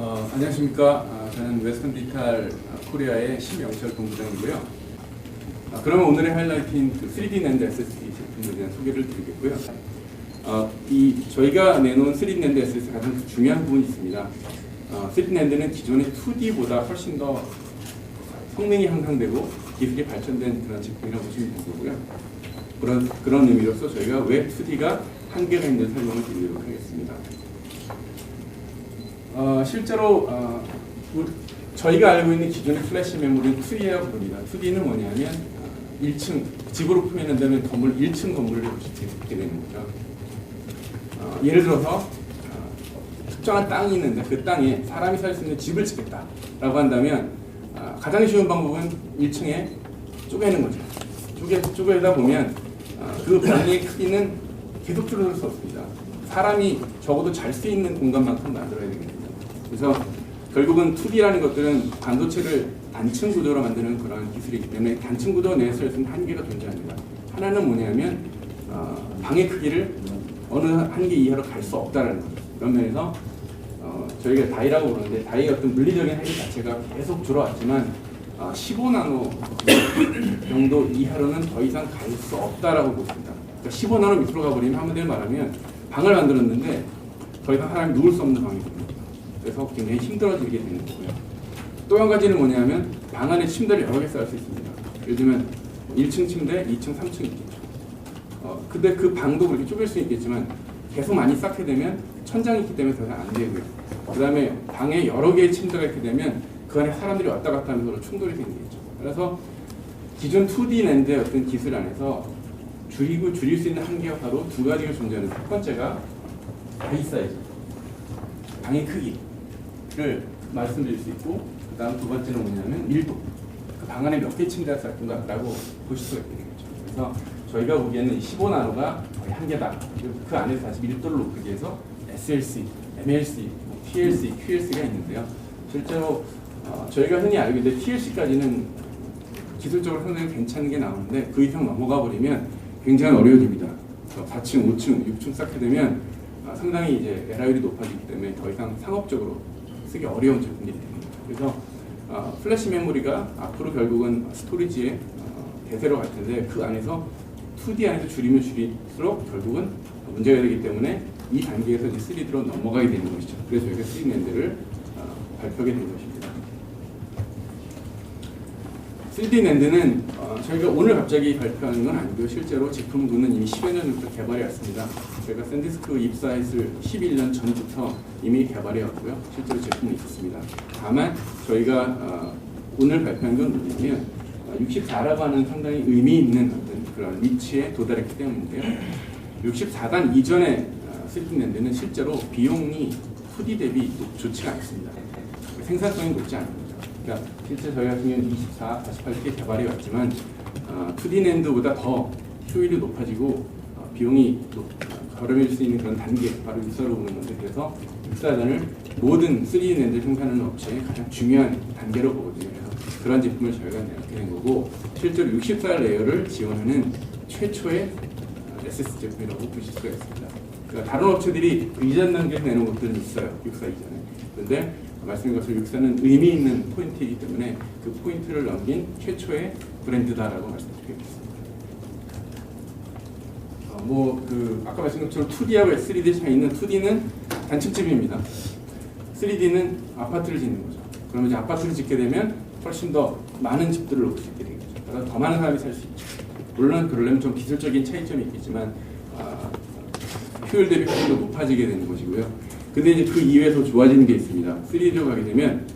안녕하십니까. 저는 웨스턴 디지털 코리아의 심영철 본부장이고요. 그러면 오늘의 하이라이트인 3D 낸드 SSD 제품에 대한 소개를 드리겠고요. 저희가 내놓은 3D 낸드 SSD 가장 중요한 부분이 있습니다. 3D 낸드는 기존의 2D보다 훨씬 더 성능이 향상되고 기술이 발전된 그런 제품이라고 보시면 되고요. 그런 의미로서 저희가 왜 2D가 한계가 있는 설명을 드리도록 하겠습니다. 실제로 저희가 알고 있는 기존의 플래시 메모리는 2D라고 부릅니다. 2D는 뭐냐면 1층, 집으로 표현한다면 건물 1층 건물을 보시게 되는 거죠. 예를 들어서 특정한 땅이 있는데 그 땅에 사람이 살 수 있는 집을 짓겠다라고 한다면 가장 쉬운 방법은 1층에 쪼개는 거죠. 쪼개다 보면 그 방의 크기는 계속 줄어들 수 없습니다. 사람이 적어도 잘 수 있는 공간만큼 만들어야 됩니다. 그래서 결국은 2D라는 것들은 반도체를 단층 구도로 만드는 그런 기술이기 때문에 단층 구도 내에서 할 수 있는 한계가 존재합니다. 하나는 뭐냐면 방의 크기를 어느 한계 이하로 갈 수 없다라는 거죠. 그런 면에서 저희가 다이라고 부르는데 다이의 어떤 물리적인 한계 자체가 계속 줄어왔지만 15나노 정도 이하로는 더 이상 갈 수 없다라고 보십니다. 그러니까 15나노 밑으로 가버리면 한마디로 말하면 방을 만들었는데 더 이상 사람이 누울 수 없는 방이 됩니다. 그래서 굉장히 힘들어지게 되는 거고요. 또 한 가지는 뭐냐면 방 안에 침대를 여러 개 쌓을 수 있습니다. 예를 들면 1층 침대, 2층, 3층 있겠죠. 근데 그 방도 그렇게 쪼갤 수 있겠지만 계속 많이 쌓게 되면 천장이 있기 때문에 더 이상 안 되고요. 그 다음에 방에 여러 개의 침대가 있게 되면 그 안에 사람들이 왔다 갔다 하면서 충돌이 생기겠죠. 그래서 기존 2D 낸드의 어떤 기술 안에서 줄일 수 있는 한계가 바로 두 가지가 존재하는. 첫 번째가 바이 사이즈, 방의 크기를 말씀드릴 수 있고, 그 다음 두 번째는 뭐냐면 밀도, 그 방 안에 몇 개 침대가 쌓을 건가라고 보실 수가 있는 거죠. 그래서 저희가 보기에는 15나노가 거의 한계다. 그 안에서 다시 밀도를 높이기 위해서 SLC, MLC, TLC, QLC가 있는데요. 실제로 저희가 흔히 알고 있는 TLC까지는 기술적으로 상당히 괜찮은 게 나오는데 그 이상 넘어가 버리면 굉장히 어려워집니다. 4층, 5층, 6층 쌓게 되면 상당히 이제 LI율이 높아지기 때문에 더 이상 상업적으로 쓰기 어려운 제품들이 됩니다. 그래서 플래시 메모리가 앞으로 결국은 스토리지의 대세로 갈 텐데 그 안에서 2D 안에서 줄이면 줄일수록 결국은 문제가 되기 때문에 이 단계에서 이제 3D로 넘어가게 되는 것이죠. 그래서 저희가 3D 낸드를 발표하게 된 것입니다. 3D 낸드는 저희가 오늘 갑자기 발표하는 건 아니고요. 실제로 제품군은 이미 10여 년 전부터 개발해 왔습니다. 저희가 샌디스크 입사했을 11년 전부터 이미 개발해 왔고요. 실제로 제품은 있었습니다. 다만 저희가 오늘 발표한 건 뭐냐면 64라고 하는 상당히 의미 있는 어떤 그런 위치에 도달했기 때문인데요. 64단 이전의 3D 낸드는 실제로 비용이 2D 대비 좋지가 않습니다. 생산성이 높지 않은 거죠. 그러니까 실제 저희 같은 경우는 24, 48개 개발해 왔지만 2D 낸드보다 더 효율이 높아지고 비용이 걸어밀 수 있는 그런 단계, 바로 64로 보는 건데, 그래서 64단을 모든 3D 낸드 생산하는 업체의 가장 중요한 단계로 보거든요. 그래서 그런 제품을 저희가 내게 된 거고, 실제로 64 레이어를 지원하는 최초의 SS 제품이라고 보실 수가 있습니다. 그러니까 다른 업체들이 이전 단계에서 내는 것들은 있어요. 64 이전에. 그런데 말씀드린 것처럼 64는 의미 있는 포인트이기 때문에 그 포인트를 넘긴 최초의 브랜드다라고 말씀드리겠습니다. 아까 말씀드린 것처럼 2D하고 3D 차이는 2D는 단층집입니다. 3D는 아파트를 짓는 거죠. 그러면 이제 아파트를 짓게 되면 훨씬 더 많은 집들을 놓을 수 있게 되겠죠. 그래서 더 많은 사람이 살 수 있죠. 물론 그러려면 좀 기술적인 차이점이 있겠지만 효율 대비 훨씬 더 높아지게 되는 것이고요. 근데 이제 그 이외에 더 좋아지는 게 있습니다. 3D로 가게 되면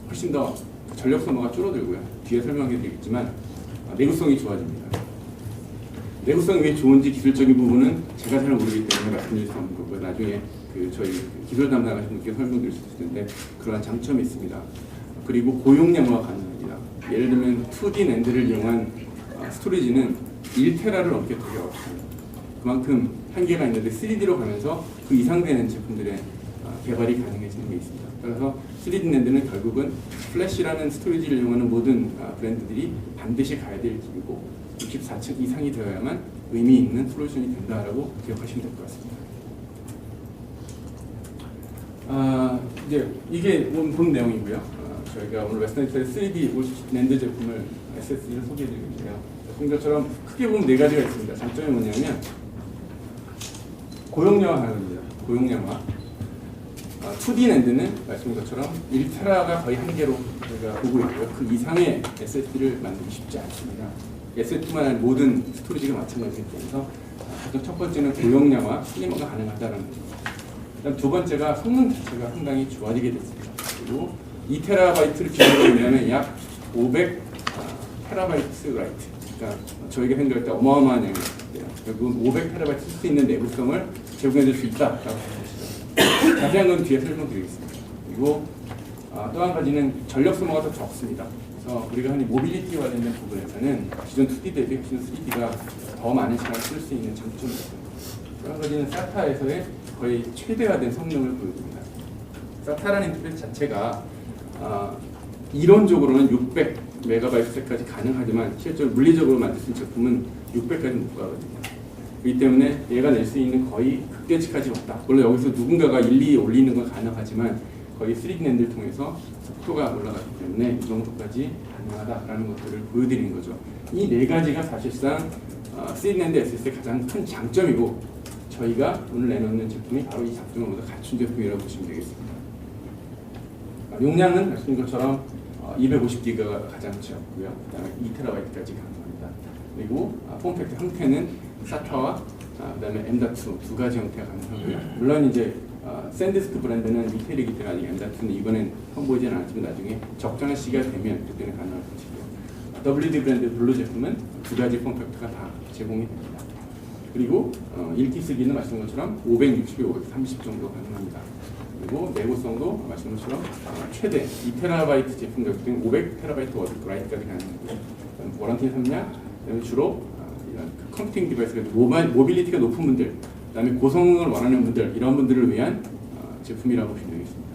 훨씬 더 전력 소모가 줄어들고요. 뒤에 설명해 드리겠지만 내구성이 좋아집니다. 내구성이 왜 좋은지 기술적인 부분은 제가 잘 모르기 때문에 말씀드릴 수 없는 거고요. 나중에 저희 기술 담당하신 분께 설명드릴 수 있을 텐데 그러한 장점이 있습니다. 그리고 고용량화가 가능합니다. 예를 들면 2D 낸드를 이용한 스토리지는 1테라를 넘게 되게 어렵습니다. 그만큼 한계가 있는데 3D로 가면서 그 이상 되는 제품들의 개발이 가능해지는 게 있습니다. 그래서 3D 낸드는 결국은 플래시라는 스토리지를 이용하는 모든 브랜드들이 반드시 가야 될 길이고 64층 이상이 되어야만 의미 있는 솔루션이 된다라고 기억하시면 될 것 같습니다. 이제 이게 본 내용이고요. 저희가 오늘 웨스턴디지털의 3D 낸드 제품을 SSD를 소개해드리는데요. 본 것처럼 크게 보면 네 가지가 있습니다. 장점이 뭐냐면 고용량화 하나입니다. 고용량화. 2D 낸드는 말씀드린 것처럼 1테라가 거의 한계로 저희가 보고 있고요. 그 이상의 SSD를 만들기 쉽지 않습니다. SSD만 아니라 모든 스토리지가 마찬가지이기 때문에 가장 첫 번째는 고용량화, 슬림화가 가능하다는 거죠. 그다음 두 번째가 성능 자체가 상당히 좋아지게 됐습니다. 그리고 2테라바이트를 기준으로 보면 약 500 테라바이트 라이트. 그러니까 저희가 생각할 때 어마어마한 양이에요. 결국 500 테라바이트 쓸 수 있는 내구성을 제공해줄 수 있다라고 보시죠. 자세한 건 뒤에 설명드리겠습니다. 그리고 또 한 가지는 전력 소모가 더 적습니다. 그래서 우리가 흔히 모빌리티 관련된 부분에서는 기존 2D 대비 기존 3D가 더 많은 시간을 쓸 수 있는 장점이 있습니다. 또 한 가지는 사타에서의 거의 최대화된 성능을 보여줍니다. 사타라는 인터페이스 자체가 이론적으로는 600MB까지 가능하지만 실제로 물리적으로 만들 수 있는 제품은 600까지 못 가거든요. 그렇기 때문에 얘가 낼 수 있는 거의 극대치까지 왔다. 물론 여기서 누군가가 일일이 올리는 건 가능하지만 거의 3D 낸드를 통해서 속도가 올라갔기 때문에 이 정도까지 가능하다라는 것들을 보여드리는 거죠. 이 네 가지가 사실상 3D 낸드 SSD의 가장 큰 장점이고 저희가 오늘 내놓는 제품이 바로 이 장점을 모두 갖춘 제품이라고 보시면 되겠습니다. 용량은 말씀드린 것처럼 250기가가 가장 적고요. 그다음에 2TB까지 가능합니다. 그리고 폼팩트 형태는 사타와 그다음에 M.2 두 가지 형태가 가능하고요. 물론 이제 샌디스크 브랜드는 리테일이기 때문에 아직 M.2는 이번엔 선보이지는 않지만 나중에 적정한 시기가 되면 그때는 가능할 것이고요. WD 브랜드 블루 제품은 두 가지 폼팩트가 다 제공이 됩니다. 그리고 읽기 쓰기는 말씀드린 것처럼 560에 530 정도 가능합니다. 그리고 내구성도 말씀드린 것처럼 최대 2TB 제품 가격은 500TB 워드 라이트까지 가능하고요. 워런티 3년, 그다음에 주로 이런 컴퓨팅 디바이스가 모빌리티가 높은 분들, 그다음에 고성능을 원하는 분들 이런 분들을 위한 제품이라고 보시면 되겠습니다.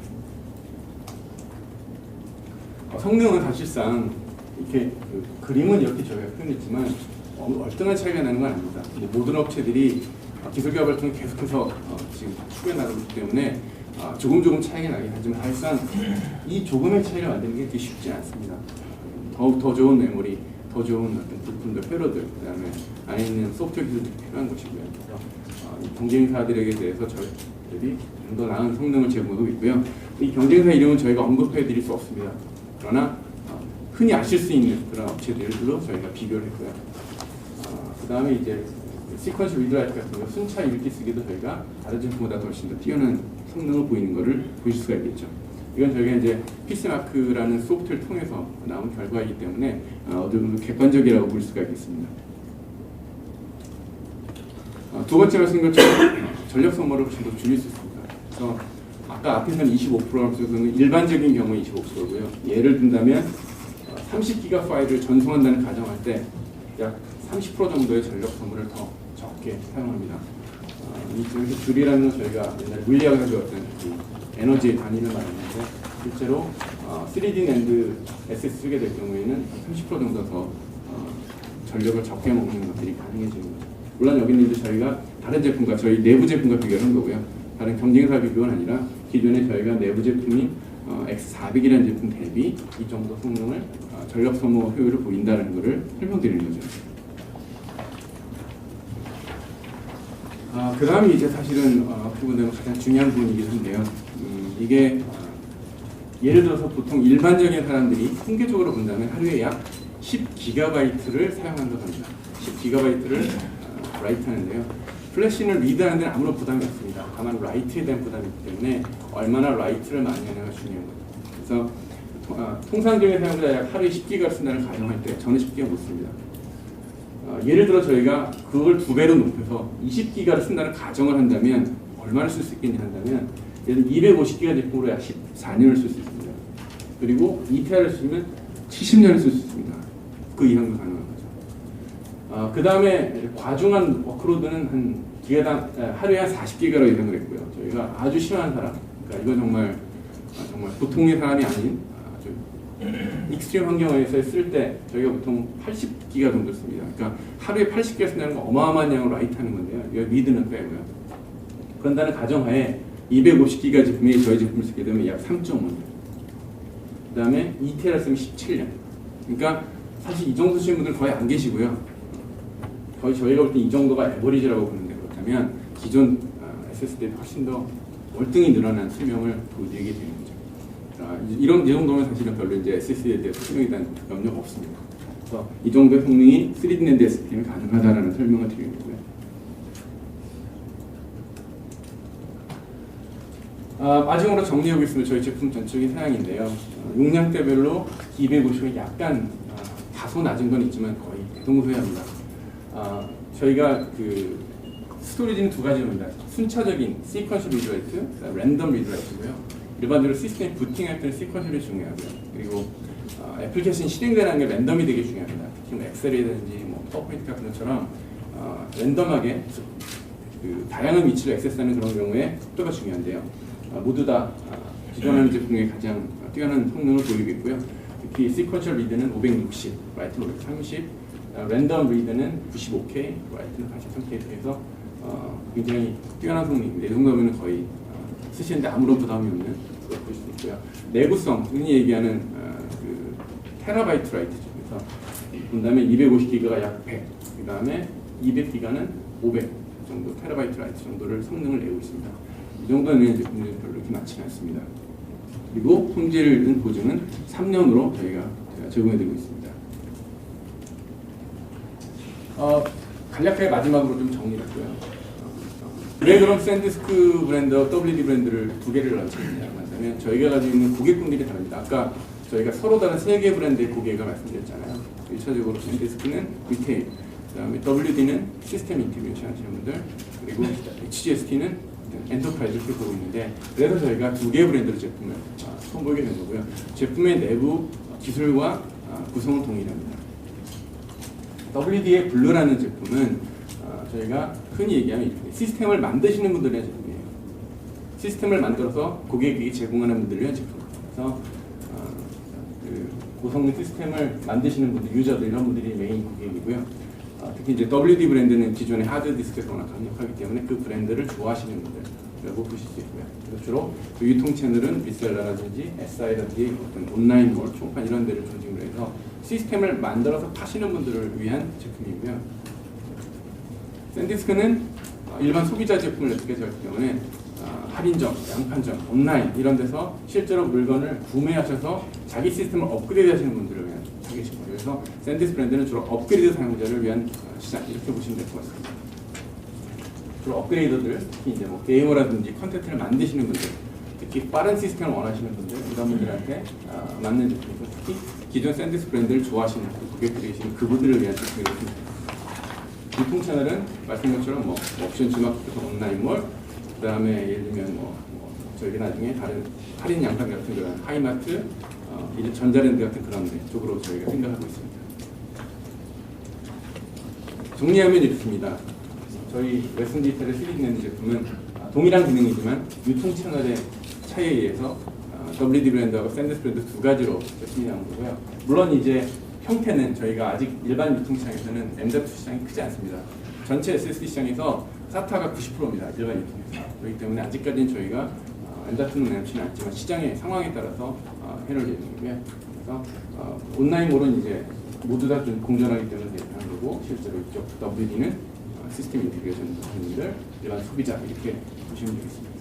성능은 사실상 이렇게 그림은 이렇게 저희가 표현했지만 얼등한 차이가 나는 건 아닙니다. 모든 업체들이 기술 개발을 통해 계속해서 지금 추구해 나가기 때문에 조금 차이가 나긴 하지만 사실상 이 조금의 차이를 만드는 게 그렇게 쉽지 않습니다. 더욱 더 좋은 메모리, 더 좋은 어떤 부품들, 회로들, 그다음에 안에 있는 소프트웨어 기술들이 필요한 것이고요. 그래서 경쟁사들에게 대해서 저희들이 좀 더 나은 성능을 제공하고 있고요. 이 경쟁사 이름은 저희가 언급해드릴 수 없습니다. 그러나 흔히 아실 수 있는 그런 업체들로 저희가 비교를 했고요. 그 다음에 이제 시퀀셜 리드라이트 같은 경우 순차 읽기 쓰기도 저희가 다른 제품보다 훨씬 더 뛰어난 성능을 보이는 것을 보실 수가 있겠죠. 이건 저희가 이제 피스마크라는 소프트웨어를 통해서 나온 결과이기 때문에 어느 정도 객관적이라고 볼 수가 있겠습니다. 두 번째 말씀드린 것처럼 전력 소모를 훨씬 더 줄일 수 있습니다. 그래서 아까 앞에서는 25%라고 했었는데 일반적인 경우는 25%고요. 예를 든다면 30기가 파일을 전송한다는 가정할 때 약 30% 정도의 전력 소모를 더 적게 사용합니다. 이 줄이라는 건 저희가 옛날에 물리학에서 배웠던 에너지의 단위를 말하는데 실제로 3D 낸드 SS 쓰게 될 경우에는 30% 정도 더 전력을 적게 먹는 것들이 가능해지는 거죠. 물론 여기는 이제 저희가 다른 제품과 저희 내부 제품과 비교를 한 거고요. 다른 경쟁사 비교는 아니라 기존에 저희가 내부 제품이 X400이라는 제품 대비 이 정도 성능을 전력 소모 효율을 보인다는 것을 설명드리는 거죠. 그 다음이 이제 사실은 어떻게 보면 가장 중요한 부분이긴 한데요. 이게 예를 들어서 보통 일반적인 사람들이 통계적으로 본다면 하루에 약 10GB를 사용한다고 합니다. 10GB를 라이트하는데요. 플래시는 리드하는 데는 아무런 부담이 없습니다. 다만 라이트에 대한 부담이 있기 때문에 얼마나 라이트를 많이 하냐가 중요한 거죠. 그래서 통상적인 사용자 약 하루에 10기가 쓴다는 가정할 때 저는 10기가 못 씁니다. 예를 들어 저희가 그걸 2배로 높여서 20기가를 쓴다는 가정을 한다면 얼마를 쓸 수 있겠냐 한다면 예를 들어 250기가 제품으로 약 14년을 쓸 수 있습니다. 그리고 2TB를 쓰면 70년을 쓸 수 있습니다. 그 이상도 가능한 거죠. 그 다음에 과중한 워크로드는 한 기가당 하루에 한 40기가로 예상을 했고요. 저희가 아주 심한 사람, 그러니까 이건 정말 보통의 사람이 아닌 아주 익스트림 환경에서 쓸 때 저희가 보통 80기가 정도 씁니다. 그러니까 하루에 80기가 쓴다는 건 어마어마한 양으로 라이트하는 건데요. 이거 미드는 빼고요. 그런다는 가정하에 250기가 제품이 저희 제품을 쓰게 되면 약 3.5년. 그 다음에 2테라 쓰면 17년. 그러니까 사실 이 정도 쓰시는 분들 거의 안 계시고요. 거의 저희가 볼 때 이 정도가 에버리지라고 보는데, 그렇다면 기존 SSD에 훨씬 더 월등히 늘어난 수명을 보여드리게 되는 거죠. 이 정도면 사실은 별로 이제 SSD에 대해서 수명에 대한 염려가 없습니다. 그래서 이 정도의 성능이 3D NAND SSD는 가능하다라는 설명을 드리는 거고요. 마지막으로 정리해보겠습니다. 저희 제품 전적인 사양인데요. 용량대별로 250이 약간 다소 낮은 건 있지만 거의 대동소이합니다. 저희가 그 스토리지는 두 가지입니다. 순차적인 시퀀셜 리드라이트, 랜덤 리드라이트고요. 일반적으로 시스템 부팅할 때는 시퀀셜이 중요하고요. 그리고 애플리케이션 실행되는 게 랜덤이 되게 중요합니다. 특히 뭐 엑셀이라든지 뭐 퍼포인트 같은 것처럼 랜덤하게 그 다양한 위치를 액세스하는 그런 경우에 속도가 중요한데요. 모두 다 기존하는 제품 중에 가장 뛰어난 성능을 보이고 있고요. 특히 시퀀셜 리드는 560, 라이트는 530, 랜덤 리드는 95K, 라이트는 83K 해서 굉장히 뛰어난 성능입니다. 이 정도면 거의 쓰시는데 아무런 부담이 없는 걸 볼 수 있고요. 내구성, 흔히 얘기하는 그 테라바이트 라이트죠. 그래서 본다음에 250기가가 약 100, 그 다음에 200기가는 500 정도 테라바이트 라이트 정도를 성능을 내고 있습니다. 이 정도는 제품들이 별로 이렇게 많지는 않습니다. 그리고 품질 보증은 3년으로 저희가 제공해드리고 있습니다. 간략하게 마지막으로 좀 정리했고요. 왜 그럼 샌디스크 브랜드와 WD 브랜드를 두 개를 런칭했냐고 한다면 저희가 가지고 있는 고객분들이 다릅니다. 아까 저희가 서로 다른 세 개 브랜드의 고객을 말씀드렸잖아요. 1차적으로 샌디스크는 리테일, 그 다음에 WD는 시스템 인티그레이션 하시는 분들, 그리고 HGST는 엔터프라이즈를 보고 있는데, 그래서 저희가 두 개의 브랜드로 제품을 선보이게 된 거고요. 제품의 내부 기술과 구성은 동일합니다. WD의 블루라는 제품은 저희가 흔히 얘기하면 시스템을 만드시는 분들의 제품이에요. 시스템을 만들어서 고객에게 제공하는 분들을 위한 제품. 그래서 그 고성능 시스템을 만드시는 분들, 유저들 이런 분들이 메인 고객이고요. 특히 이제 WD 브랜드는 기존의 하드 디스크에서 워낙 강력하기 때문에 그 브랜드를 좋아하시는 분들이라고 보실 수 있고요. 그래서 주로 그 유통 채널은 리셀러라든지 SI라든지 어떤 온라인몰, 총판 이런 데를 중심으로 해서 시스템을 만들어서 파시는 분들을 위한 제품이고요. 샌디스크는 일반 소비자 제품을 냈을 때문에 할인점, 양판점, 온라인 이런 데서 실제로 물건을 구매하셔서 자기 시스템을 업그레이드 하시는 분들을 위한 타겟입니다. 그래서 샌디스크 브랜드는 주로 업그레이드 사용자를 위한 시장 이렇게 보시면 될 것 같습니다. 주로 업그레이더들, 특히 이제 뭐 게이머라든지 컨텐츠를 만드시는 분들, 특히 빠른 시스템을 원하시는 분들 이런 분들한테 맞는 제품이고, 특히 기존 샌디스크 브랜드를 좋아하시는 고객들이 계시는 그분들을 위한 제품이고, 유통 채널은 말씀드린 것처럼 뭐 옵션 주마켓부터 온라인몰, 그 다음에 예를 들면 저희가 나중에 다른 할인 양판 같은 그런 하이마트, 전자랜드 같은 그런 데 쪽으로 저희가 생각하고 있습니다. 정리하면 이렇습니다. 저희 웨스턴 디지털의 3D NAND 제품은 동일한 기능이지만 유통 채널의 차이에 의해서 WD 브랜드하고 샌디스크 브랜드 두 가지로 제품이 나온 거고요. 물론 이제 형태는 저희가 아직 일반 유통 시장에서는 M.2 시장이 크지 않습니다. 전체 SSD 시장에서 SATA가 90%입니다. 일반 유통에서. 그렇기 때문에 아직까지는 저희가 M.2는 내놓지는 않지만 시장의 상황에 따라서 해놓을 예정이고요. 그래서 온라인몰은 이제 모두 다 좀 공존하기 때문에 대입하는 거고, 실제로 이쪽 WD는 시스템 인티그레이션 분들, 일반 소비자 이렇게 보시면 되겠습니다.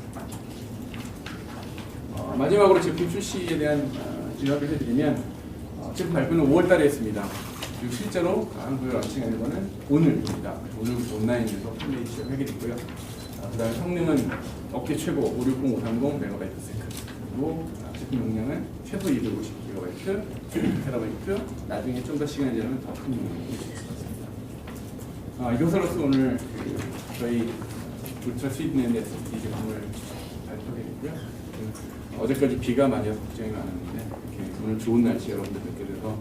마지막으로 제품 출시에 대한 요약을 해드리면, 제품 발표는 5월달에 했습니다. 그리고 실제로 한국에 런칭하는 거는 오늘입니다. 오늘 온라인에서 판매 시작하게 됐고요. 그 다음에 성능은 업계 최고 560530 MB/s, 그리고 제품 용량은 최소 250GB, 1TB, 나중에 좀 더 시간이 지나면 더 큰 용량이 있을 수 있습니다. 이것으로서 오늘 저희 울트라 3D NAND SSD 제품을 발표드리고요. 어제까지 비가 많이 와서 걱정이 많았는데 이렇게 오늘 좋은 날씨에 여러분들 뵙게 돼서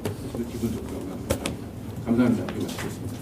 기분 좋고요. 감사합니다. 그리고 마치겠습니다.